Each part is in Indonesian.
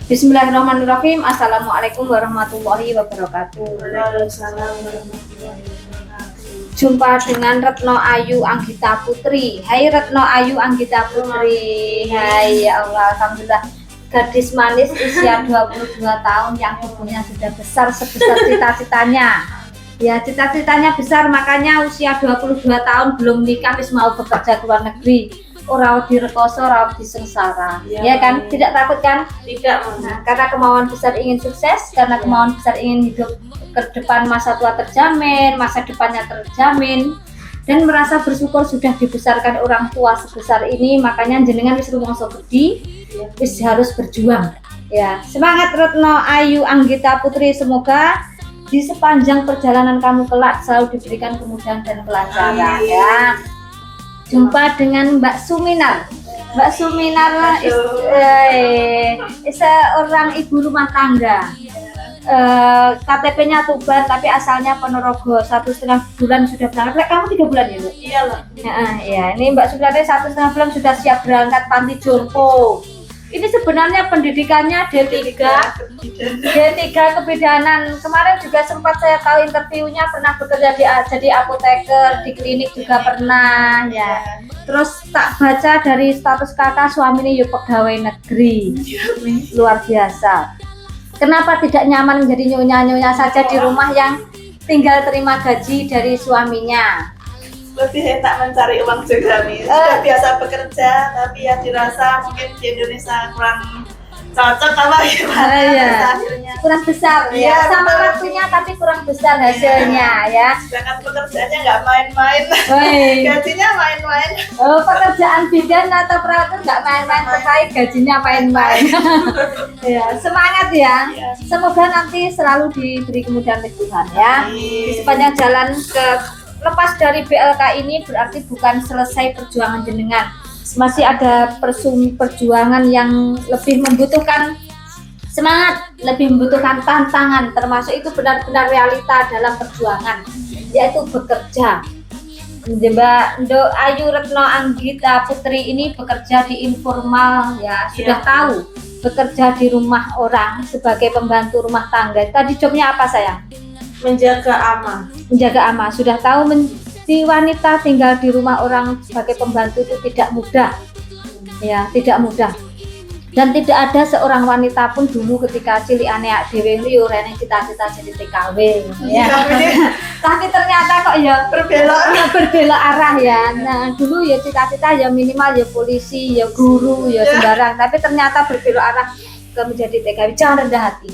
Bismillahirrahmanirrahim. Assalamualaikum warahmatullahi wabarakatuh. Waalaikumsalam warahmatullahi wabarakatuh. Jumpa dengan Retno Ayu Anggita Putri. Hai Retno Ayu Anggita Putri. Hai, ya Allah, alhamdulillah. Gadis manis usia 22 tahun yang tubuhnya sudah besar sebesar cita-citanya. Ya, cita-citanya besar, makanya usia 22 tahun belum nikah wis mau bekerja ke luar negeri. Ora wedi rekoso, ora wedi sengsara. Ya kan? Tidak takut kan? Tidak, Nah, karena kemauan besar ingin sukses, karena kemauan besar ingin hidup ke depan, masa tua terjamin, masa depannya terjamin, dan merasa bersyukur sudah dibesarkan orang tua sebesar ini. Makanya jenengan wis rumangsa gede, wis harus berjuang. Ya, semangat Retno Ayu Anggita Putri, semoga di sepanjang perjalanan kamu kelak selalu diberikan kemudahan dan kelancaran. Ya. Jumpa dengan Mbak Suminar. Mbak Suminar seorang ibu rumah tangga. KTP-nya Tuban tapi asalnya Ponorogo. 1,5 bulan sudah berangkat. Kamu 3 bulan ya, Bu? Iya lah. Ya, ini Mbak Suminar 1,5 bulan sudah siap berangkat panti jompo. Ini sebenarnya pendidikannya D3 kebidanan. Kemarin juga sempat saya tahu interviewnya, pernah bekerja jadi apoteker, di klinik juga pernah ya. Terus tak baca dari status kakak suaminya ya pegawai negeri. Luar biasa. Kenapa tidak nyaman menjadi nyonya-nyonya saja di rumah yang tinggal terima gaji dari suaminya? Lebih enak mencari uang juga nih. Sudah biasa bekerja, tapi yang dirasa mungkin di Indonesia kurang cocok apa gimana? Akhirnya kurang besar ya, sama waktunya tapi kurang besar hasilnya ya. Sedangkan pekerjaannya nggak main-main, gajinya main-main. Pekerjaan bidan atau perawat nggak main-main, terkait gajinya main-main. Ya, semangat ya. Semoga nanti selalu diberi kemudahan oleh Tuhan ya. Di sepanjang jalan lepas dari BLK ini berarti bukan selesai perjuangan jenengan. Masih ada perjuangan yang lebih membutuhkan semangat, lebih membutuhkan tantangan, termasuk itu benar-benar realita dalam perjuangan, yaitu bekerja. Mbak Ayu Retno Anggita Putri ini bekerja di informal ya, sudah tahu bekerja di rumah orang sebagai pembantu rumah tangga. Tadi jobnya apa sayang? Menjaga ama. Menjaga ama. Sudah tahu si wanita tinggal di rumah orang sebagai pembantu itu tidak mudah. Ya, tidak mudah. Dan tidak ada seorang wanita pun dulu ketika cilikane dhewe yo rene cita-cita jadi TKW ya. Tapi ternyata kok ya berbelok arah ya. Nah, dulu ya cita-cita ya minimal ya polisi, ya guru, ya sembarang, tapi ternyata berbelok arah ke menjadi TKW. Jangan rendah hati.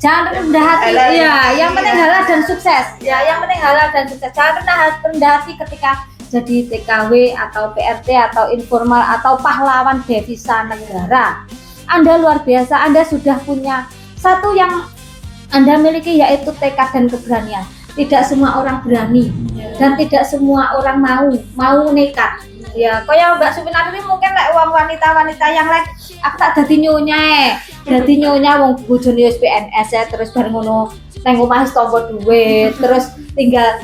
Jangan rendah hati, ya. Yang penting halal dan sukses, ya. Yang penting halal dan sukses. Jangan rendah hati ketika jadi TKW atau PRT atau informal atau pahlawan devisa negara. Anda luar biasa. Anda sudah punya satu yang Anda miliki, yaitu tekad dan keberanian. Tidak semua orang berani dan tidak semua orang mau nekat. Ya, kayak Mbak Suminar ini mungkin uang wanita-wanita yang aku tak dadi nyonya wong bojone wis PNS ya, terus bareng ngono nang omah wis tampa duit, terus tinggal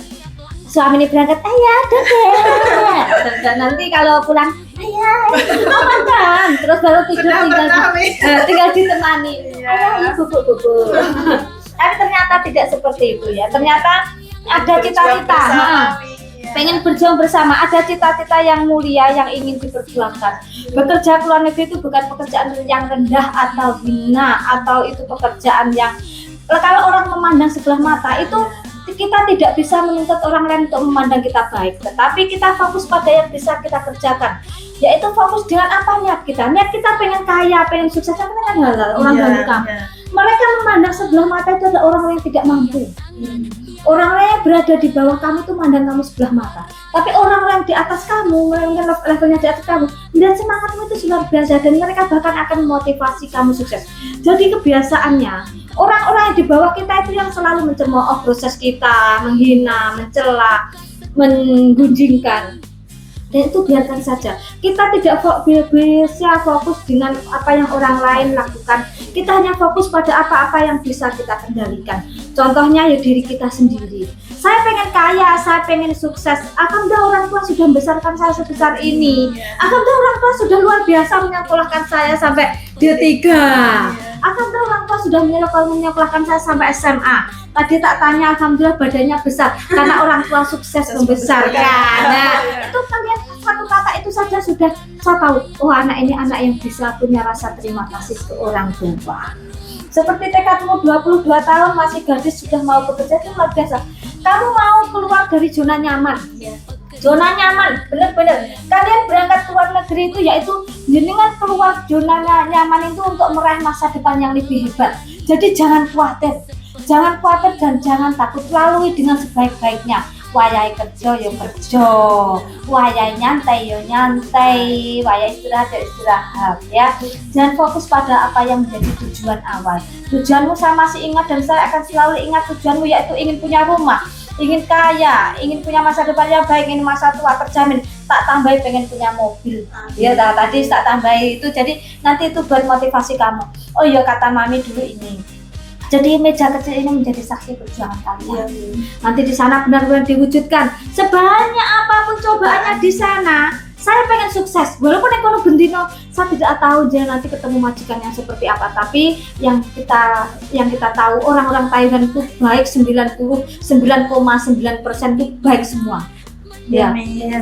suami ini berangkat ayah dedek dan nanti kalau pulang ayah makan, terus baru tidur tinggal ditemani ayah bubuk. Tapi ternyata tidak seperti itu ya. Ternyata ada cita-cita pengen berjuang bersama, ada cita-cita yang mulia yang ingin diperjuangkan. Bekerja ke luar negeri itu bukan pekerjaan yang rendah atau hina, atau itu pekerjaan yang kalau orang memandang sebelah mata itu kita tidak bisa menuntut orang lain untuk memandang kita baik, tetapi kita fokus pada yang bisa kita kerjakan, yaitu fokus dengan apa niat kita pengen kaya, pengen sukses, kan halal orang bantu kamu. Mereka memandang sebelah mata itu adalah orang yang tidak mampu. Orang-orang yang berada di bawah kamu tuh mandang kamu sebelah mata. Tapi orang-orang di atas kamu, yang levelnya di atas kamu, melihat semangatmu itu luar biasa dan mereka bahkan akan memotivasi kamu sukses. Jadi kebiasaannya, orang-orang yang di bawah kita itu yang selalu mencemooh proses kita, menghina, mencela, menggunjingkan. Dan itu biarkan saja. Kita tidak bisa fokus dengan apa yang orang lain lakukan. Kita hanya fokus pada apa-apa yang bisa kita kendalikan. Contohnya ya diri kita sendiri. Saya pengen kaya, saya pengen sukses. Alhamdulillah orang tua sudah membesarkan saya sebesar ini. Alhamdulillah orang tua sudah luar biasa menyekolahkan saya sampai D3. Alhamdulillah orang tua sudah menyekolahkan saya sampai SMA. Tadi tak tanya, alhamdulillah badannya besar karena orang tua sukses membesarkan. Nah, itu kalian satu kata itu saja sudah saya tahu, oh anak ini anak yang bisa punya rasa terima kasih ke orang tua. Seperti tekadmu 22 tahun masih gadis sudah mau bekerja, itu luar biasa. Kamu mau keluar dari zona nyaman. Zona nyaman, benar-benar. Kalian berangkat ke luar negeri itu yaitu jenengan keluar zona nyaman itu untuk meraih masa depan yang lebih hebat. Jadi jangan khawatir dan jangan takut, lalui dengan sebaik-baiknya. Wayai kerja ya kerja, wayai nyantai ya nyantai, wayai istirahat ya istirahat ya. Jangan fokus pada apa yang menjadi tujuan awal. Tujuanmu saya masih ingat dan saya akan selalu ingat tujuanmu, yaitu ingin punya rumah, ingin kaya, ingin punya masa depan yang baik, ingin masa tua terjamin. Tak tambahi pengen punya mobil. Ya tadi tak tambahi itu, jadi nanti itu buat motivasi kamu. Oh iya, kata mami dulu ini. Jadi meja kecil ini menjadi saksi perjuangan kalian. Nanti di sana benar-benar diwujudkan. Sebanyak apapun cobaannya di sana, saya pengen sukses. Walaupun ekonomi bendino, saya tidak tahu jangan nanti ketemu majikan yang seperti apa. Tapi yang kita tahu, orang-orang Thailand itu baik 99,9% itu baik semua. Ya,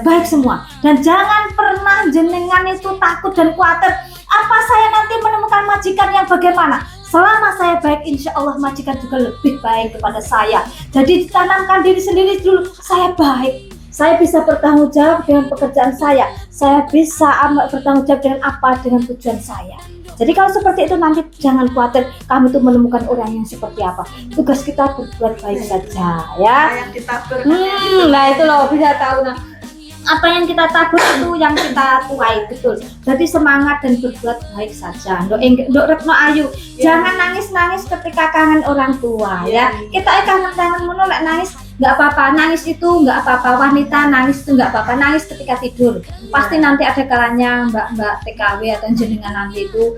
baik semua. Dan jangan pernah jenengan itu takut dan khawatir. Apa saya nanti menemukan majikan yang bagaimana? Selama saya baik, insya Allah majikan juga lebih baik kepada saya. Jadi ditanamkan diri sendiri dulu, saya baik, saya bisa bertanggung jawab dengan pekerjaan saya bisa bertanggung jawab dengan tujuan saya. Jadi kalau seperti itu nanti jangan khawatir kamu tuh menemukan orang yang seperti apa. Tugas kita berbuat baik saja ya. Yang kita Nah itu loh, bisa tahu nah. Apa yang kita tabur itu yang kita tuai, betul. Jadi semangat dan berbuat baik saja. Ndok Retno Ayu, jangan nangis-nangis ketika kangen orang tua ya. Kita kangen-kangen ngono lek nangis nggak apa-apa, nangis itu nggak apa-apa, wanita nangis itu nggak apa-apa, nangis ketika tidur. Pasti nanti ada kalanya mbak TKW atau jenengan nanti itu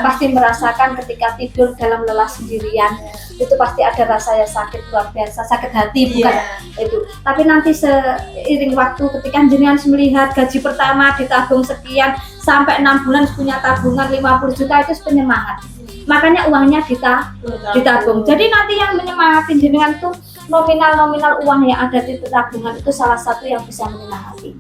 pasti merasakan ketika tidur dalam lelah sendirian. Itu pasti ada rasa yang sakit luar biasa, sakit hati bukan itu. Tapi nanti seiring waktu ketika jenengan melihat gaji pertama ditabung sekian sampai 6 bulan punya tabungan 50 juta, itu penyemangat. Makanya uangnya ditabung. Jadi nanti yang menyemangati jenengan tuh nominal uang yang ada di tabungan itu salah satu yang bisa menyemangati.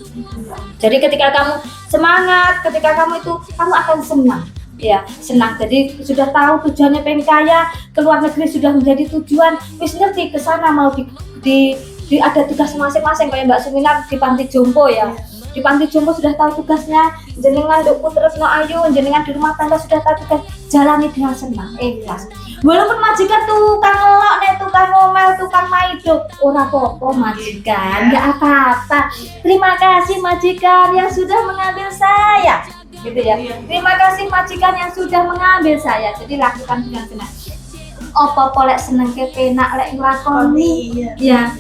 Jadi ketika kamu semangat, ketika kamu akan senang. Ya, senang. Jadi sudah tahu tujuannya pengen kaya, ke luar negeri sudah menjadi tujuan, wis ngerti ke sana mau di ada tugas masing-masing kayak Mbak Suminar di panti jompo ya. Di panti jompo sudah tahu tugasnya, jenengan Nduk Retno Ayu, jenengan di rumah tangga sudah tahu tugas, jalani dengan senang, ikhlas. Walaupun majikan tukang ngelok nih, tukang ngomel, tukang maiduk, ora apa-apa majikan, nggak apa-apa. Terima kasih majikan yang sudah mengambil saya, gitu ya. Terima kasih majikan yang sudah mengambil saya. Jadi lakukan dengan senang. Apa-apa lek seneng kepenak lek nglakoni ya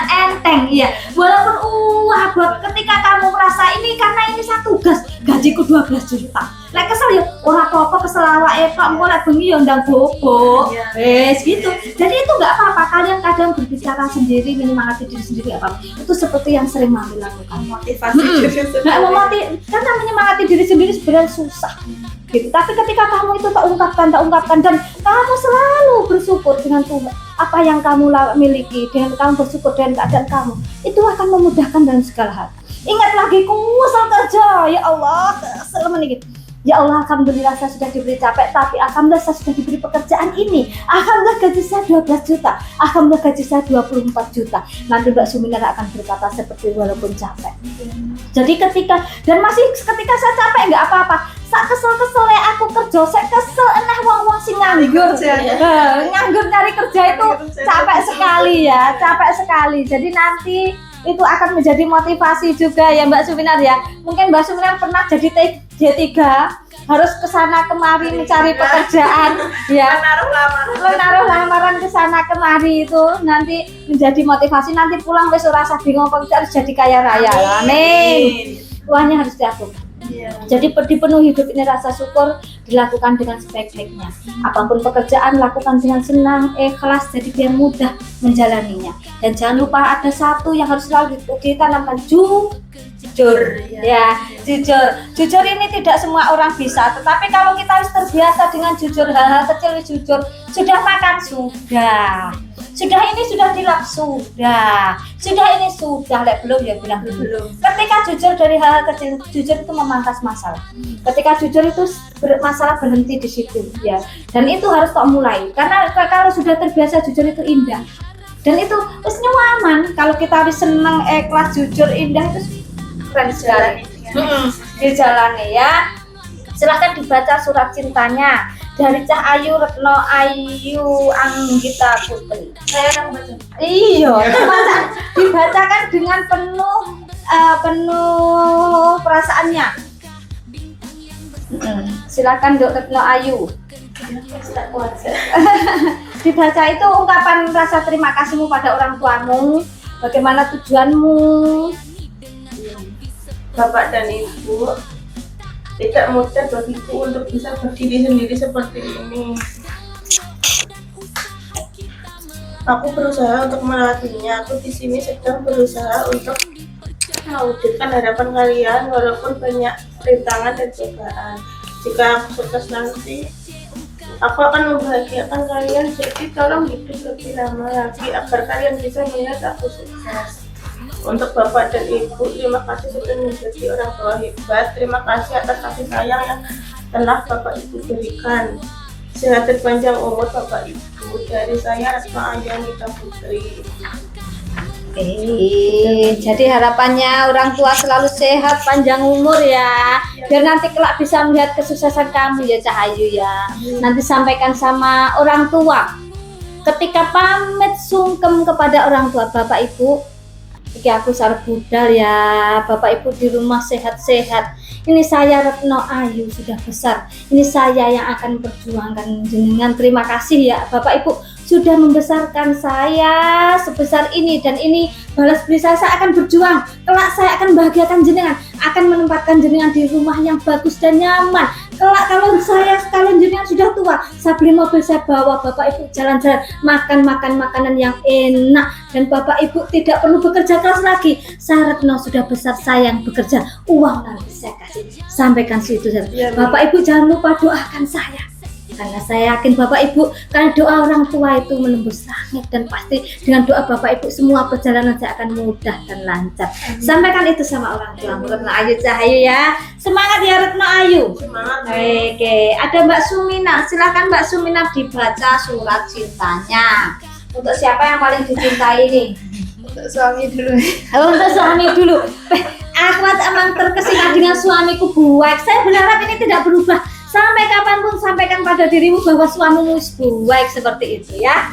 enteng iya. Walaupun buat ketika kamu merasa ini karena ini satu tugas gajiku 12 juta lek kesel ya ora apa-apa, kesel awake kok engko lek bengi ya ndang bobo wes gitu. Jadi itu nggak apa-apa, kalian kadang berbicara sendiri menyemangati diri sendiri apa itu seperti yang sering Mami lakukan, motivasi diri sendiri. Karena menyemangati diri sendiri sebenarnya susah gitu. Tapi ketika kamu itu tak ungkapkan dan kamu selalu bersyukur dengan apa yang kamu miliki, dengan kamu bersyukur dengan keadaan kamu, itu akan memudahkan dalam segala hal. Ingat lagi kusal kerja, ya Allah, selama ini. Ya Allah, alhamdulillah saya sudah diberi capek, tapi alhamdulillah saya sudah diberi pekerjaan ini. Alhamdulillah gaji saya 12 juta, alhamdulillah gaji saya 24 juta. Nanti Mbak Suminar akan berkata seperti walaupun capek. Jadi ketika saya capek nggak apa-apa. Sak kesel aku kerja, saya kesel eneh wong-wong sing nganggur. Nganggur nyari kerja itu capek sekali. Jadi nanti itu akan menjadi motivasi juga ya Mbak Suminar ya. Mungkin Mbak Suminar pernah jadi J3, harus kesana kemari mencari pekerjaan ya. Menaruh lamaran kesana kemari itu nanti menjadi motivasi. Nanti pulang wis ora usah bingung kok harus jadi kaya raya. Amin. Uangnya harus diatur. Iya. Jadi di penuh hidup ini rasa syukur dilakukan dengan sebaik-baiknya. Apapun pekerjaan lakukan dengan senang, ikhlas, jadi biar mudah menjalaninya. Dan jangan lupa ada satu yang harus selalu ditanamkan, jujur. Ya, jujur ini tidak semua orang bisa, tetapi kalau kita harus terbiasa dengan jujur, hal-hal kecil jujur, sudah makan sudah ini sudah dilap sudah ini sudah, belum ya bilang Belum. ketika jujur dari hal kecil, jujur itu memangkas masalah. Ketika jujur itu masalah berhenti di situ ya, dan itu harus kok mulai, karena kalau sudah terbiasa jujur itu indah, dan itu wis nyaman. Kalau kita harus senang, ikhlas, jujur, indah, itu keren sekali. Dijalani ya. Silahkan dibaca surat cintanya dari Cah Ayu Retno Ayu Anggita Putri. Saya yang baca. Iya, dibacakan dengan penuh perasaannya. Silakan Dok Retno Ayu. Tak kuat. Dibaca itu ungkapan rasa terima kasihmu pada orang tuamu, bagaimana tujuanmu. Bapak dan Ibu, tidak mudah bagiku untuk bisa berdiri sendiri seperti ini. Aku berusaha untuk melewatinya. Aku di sini sedang berusaha untuk mewujudkan harapan kalian walaupun banyak rintangan dan cobaan. Jika aku sukses nanti, aku akan membahagiakan kalian. Jadi tolong hidup lebih lama lagi agar kalian bisa melihat aku sukses. Untuk Bapak dan Ibu, terima kasih sudah menjadi orang tua hebat. Terima kasih atas kasih sayang yang telah Bapak Ibu berikan. Sehat dan panjang umur Bapak Ibu. Dari saya Retno Ayu Anggita Putri. Jadi harapannya orang tua selalu sehat, panjang umur ya, biar nanti kelak bisa melihat kesuksesan kamu ya Cah Ayu ya. Nanti sampaikan sama orang tua ketika pamit sungkem kepada orang tua, Bapak Ibu, iki aku sarep budal ya, Bapak Ibu di rumah sehat-sehat. Ini saya Retno Ayu sudah besar, ini saya yang akan perjuangkan jenengan. Terima kasih ya Bapak Ibu sudah membesarkan saya sebesar ini, dan ini balas budi saya akan berjuang. Kelak saya akan bahagiakan jenengan, akan menempatkan jenengan di rumah yang bagus dan nyaman. Kelak kalau sekalian jenengan sudah tua, saya beli mobil, saya bawa Bapak Ibu jalan-jalan, makan makanan yang enak, dan Bapak Ibu tidak perlu bekerja keras lagi. Saya Retno sudah besar, saya yang bekerja, uang nanti saya kasih. Sampaikan situ. Bapak Ibu jangan lupa doakan saya, karena saya yakin Bapak Ibu, karena doa orang tua itu menembus langit, dan pasti dengan doa Bapak Ibu semua perjalanan saya akan mudah dan lancar. Sampaikan itu sama orang tua Retno Ayu Cah Ayu ya. Semangat ya Retno Ayu. Semangat. Oke, ada Mbak Sumina. Silakan Mbak Sumina dibaca surat cintanya. Untuk siapa yang paling dicintai nih? Untuk suami dulu. Untuk suami dulu. Aku emang terkesima dengan suamiku buat. Saya berharap ini tidak berubah. Sampai kapanpun sampaikan pada dirimu bahwa suamimu baik seperti itu ya.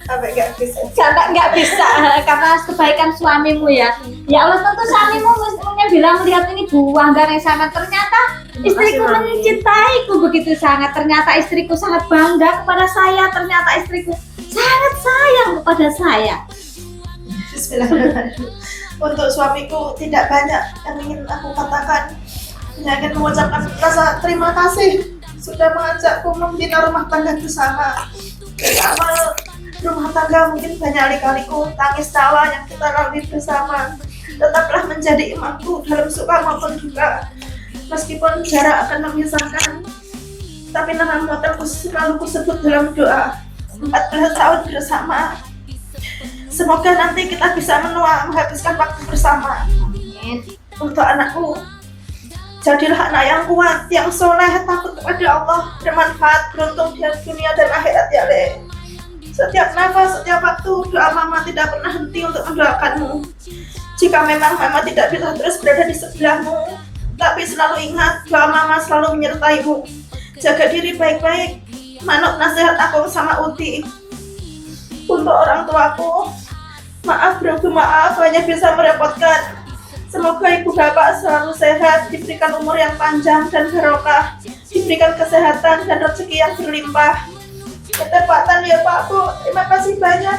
Sampai nggak bisa. Sampai nggak bisa karena kebaikan suamimu ya. Ya Allah, tentu suamimu mestinya bilang melihat ini buah yang sangat, ternyata istriku mencintaiku begitu sangat. Ternyata istriku sangat bangga kepada saya. Ternyata istriku sangat sayang kepada saya. Bismillahirrahmanirrahim. Untuk suamiku tidak banyak yang ingin aku katakan, hanya ingin mengucapkan rasa terima kasih sudah mengajakku membina rumah tangga bersama. Dari awal rumah tangga mungkin banyak lika-liku tangis tawa yang kita lalui bersama. Tetaplah menjadi imamku dalam suka maupun duka. Meskipun jarak akan memisahkan, tapi nama motelku selalu kusebut dalam doa. 14 tahun bersama. Semoga nanti kita bisa menua, menghabiskan waktu bersama. Amin. Untuk anakku, jadilah anak yang kuat, yang soleh, takut kepada Allah, bermanfaat, beruntung di dunia dan akhirat ya Le. Setiap nafas, setiap waktu, doa mama tidak pernah henti untuk mendoakanmu. Jika memang mama tidak bisa terus berada di sebelahmu, tapi selalu ingat bahwa mama selalu menyertaimu. Jaga diri baik-baik, manut nasihat aku sama Uti. Untuk orang tuaku, maaf maaf hanya bisa merepotkan. Semoga ibu bapak selalu sehat, diberikan umur yang panjang dan barokah, diberikan kesehatan dan rezeki yang berlimpah. Ketepatan ya Pak Bu, terima kasih banyak.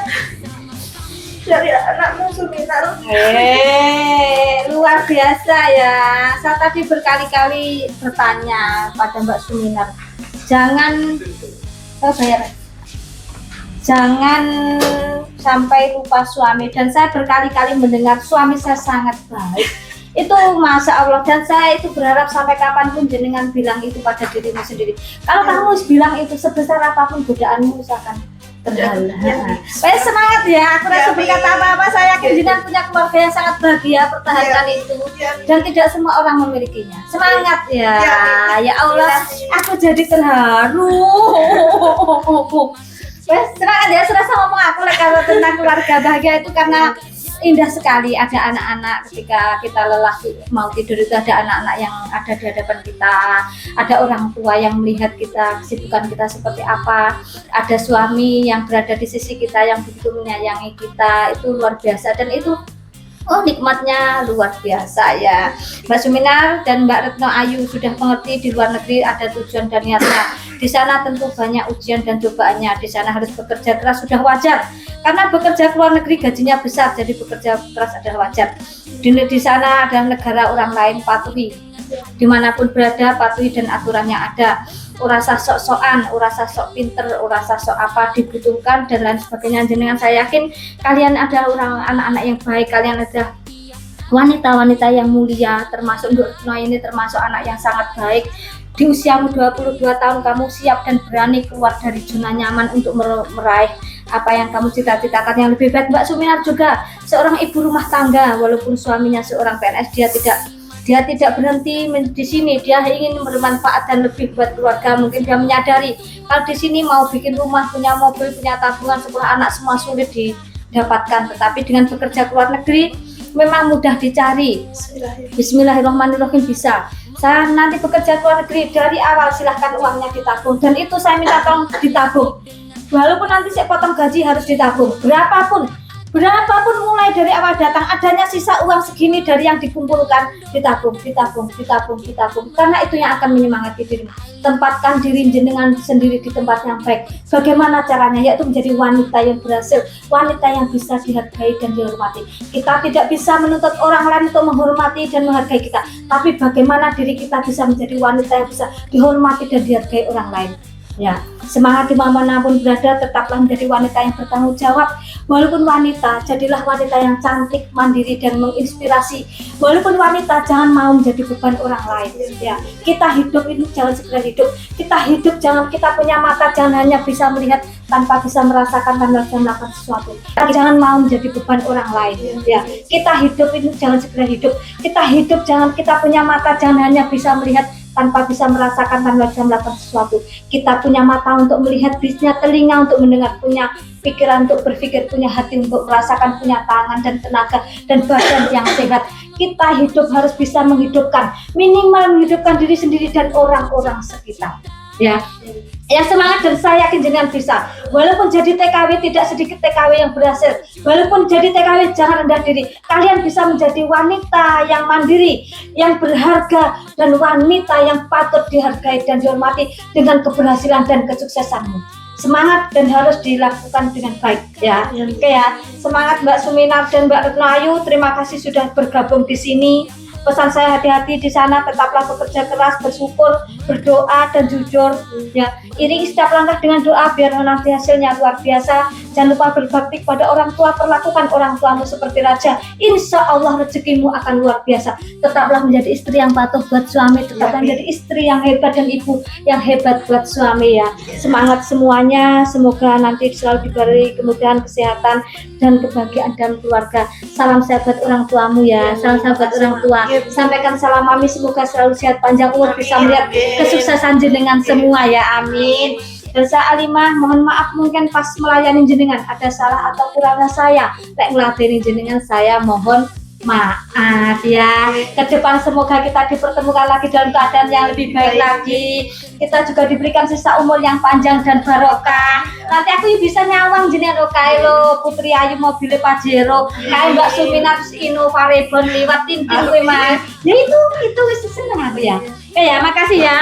Dari anakmu Suminar. luar biasa ya. Saya tadi berkali-kali bertanya pada Mbak Suminar, jangan bayar, jangan sampai lupa suami. Dan saya berkali-kali mendengar suami saya sangat baik. Itu masya Allah, dan saya itu berharap sampai kapanpun jenengan bilang itu pada dirimu sendiri. Kalau kamu bilang itu sebesar apapun godaanmu akan terhalang. Saya semangat ya, aku rasa berkata apa-apa, saya yakin jenengan punya keluarga yang sangat bahagia, pertahankan itu. Dan tidak semua orang memilikinya. Semangat ya, ya Allah, aku jadi terharu. Semangat ya, sudah sama ngomong aku kalau tentang keluarga bahagia itu karena indah sekali. Ada anak-anak ketika kita lelah mau tidur itu ada anak-anak yang ada di hadapan kita, ada orang tua yang melihat kita kesibukan kita seperti apa, ada suami yang berada di sisi kita yang begitu menyayangi kita. Itu luar biasa dan itu nikmatnya luar biasa ya. Mbak Suminar dan Mbak Retno Ayu sudah mengerti di luar negeri ada tujuan dan niatnya. Di sana tentu banyak ujian dan cobaannya. Di sana harus bekerja keras sudah wajar. Karena bekerja ke luar negeri gajinya besar, jadi bekerja keras adalah wajar. Di sana adalah negara orang lain, patuhi. Dimanapun berada, patuhi dan aturannya ada. Urasa sok-sokan, urasa sok pinter, urasa sok apa dibutuhkan dan lain sebagainya. Jenengan saya yakin kalian adalah orang anak-anak yang baik, kalian adalah wanita-wanita yang mulia, termasuk Mbak Retno ini termasuk anak yang sangat baik. Di usiamu 22 tahun kamu siap dan berani keluar dari zona nyaman untuk meraih apa yang kamu cita-citakan yang lebih baik. Mbak Suminar juga seorang ibu rumah tangga, walaupun suaminya seorang PNS, dia tidak berhenti di sini. Dia ingin bermanfaat dan lebih buat keluarga. Mungkin dia menyadari kalau di sini mau bikin rumah, punya mobil, punya tabungan 10 anak semua sulit didapatkan. Tetapi dengan bekerja ke luar negeri memang mudah dicari. Bismillahirrahmanirrahim bisa. Saya nanti bekerja ke luar negeri dari awal silahkan uangnya ditabung. Dan itu saya minta tolong ditabung. Walaupun nanti saya potong gaji harus ditabung. Berapapun mulai dari awal datang adanya sisa uang segini dari yang dikumpulkan ditabung. Karena itu yang akan menyemangati dirimu. Tempatkan diri jenengan sendiri di tempat yang baik. Bagaimana caranya? Yaitu menjadi wanita yang berhasil, wanita yang bisa dihargai dan dihormati. Kita tidak bisa menuntut orang lain untuk menghormati dan menghargai kita, tapi bagaimana diri kita bisa menjadi wanita yang bisa dihormati dan dihargai orang lain. Ya, semangat dimanapun berada, tetaplah menjadi wanita yang bertanggung jawab. Walaupun wanita, jadilah wanita yang cantik, mandiri dan menginspirasi. Walaupun wanita, jangan mau menjadi beban orang lain. Ya, kita hidup ini jangan segera hidup. Kita hidup jangan kita punya mata, jangan hanya bisa melihat tanpa bisa merasakan dan melakukan sesuatu. Jangan mau menjadi beban orang lain. Ya, kita hidup ini jangan segera hidup. Kita hidup jangan kita punya mata, jangan hanya bisa melihat tanpa bisa merasakan dan bisa melakukan sesuatu. Kita punya mata untuk melihat, punya telinga untuk mendengar, punya pikiran untuk berpikir, punya hati untuk merasakan, punya tangan dan tenaga dan badan yang sehat. Kita hidup harus bisa menghidupkan, minimal menghidupkan diri sendiri dan orang-orang sekitar. Ya semangat dan saya yakin jenengan bisa. Walaupun jadi TKW tidak sedikit TKW yang berhasil. Walaupun jadi TKW jangan rendah diri. Kalian bisa menjadi wanita yang mandiri, yang berharga dan wanita yang patut dihargai dan dihormati dengan keberhasilan dan kesuksesanmu. Semangat dan harus dilakukan dengan baik ya. Oke ya. Semangat Mbak Suminar dan Mbak Retno Ayu. Terima kasih sudah bergabung di sini. Pesan saya hati-hati di sana, tetaplah bekerja keras, bersyukur, berdoa dan jujur. Ya, iringi setiap langkah dengan doa biar nanti hasilnya luar biasa. Jangan lupa berbakti kepada orang tua, perlakukan orang tuamu seperti raja. Insya Allah rezekimu akan luar biasa. Tetaplah menjadi istri yang patuh buat suami, tetaplah menjadi istri yang hebat dan ibu yang hebat buat suami ya. Semangat semuanya, semoga nanti selalu diberi kemudahan, kesehatan dan kebahagiaan dalam keluarga. Salam sehat buat orang tuamu ya, salam sehat buat orang tua. Sampaikan salam mami, semoga selalu sehat panjang umur, bisa melihat kesuksesan jenengan semua ya, amin. Dan saya Alimah, mohon maaf mungkin pas melayani jenengan ada salah atau kurangnya saya. Lek ngeladeni jenengan saya mohon maaf ya. Ke depan semoga kita dipertemukan lagi dalam keadaan yang lebih baik lagi. Kita juga diberikan sisa umur yang panjang dan barokah. Nanti aku bisa nyawang jenengan kae lo Putri Ayu mobil Pajero, kae Mbak Suminar Innovarebon liwat tintin kowe mah. Ya itu wis seneng aku ya. Oke ya, makasih ya.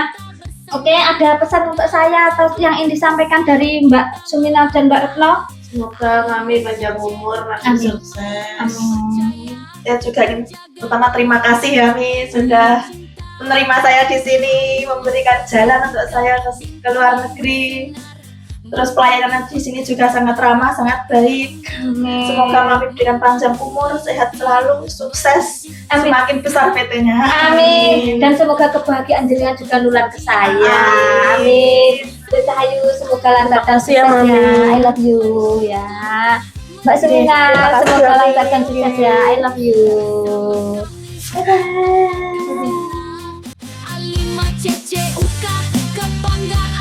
Oke, ada pesan untuk saya atau yang ingin disampaikan dari Mbak Suminar dan Mbak Retno? Semoga mami panjang umur, makin sukses. Amin. Dan juga ingin Terutama terima kasih ya Mi sudah menerima saya di sini, memberikan jalan untuk saya ke luar negeri. Terus pelayanan di sini juga sangat ramah, sangat baik. Amin. Semoga Mami diberikan panjang umur, sehat selalu, sukses, Amin. semakin besar PT-nya. Amin. Dan semoga kebahagiaan jenengan juga nular ke saya. Amin. Cahayu semoga lancar dan kasih ya, sukses ya. Mami. I love you ya. Mbak Serina, terima kasih, semoga Mami. lancar dan sukses ya. I love you. Bye-bye. Alima Cece Uka kebanggaan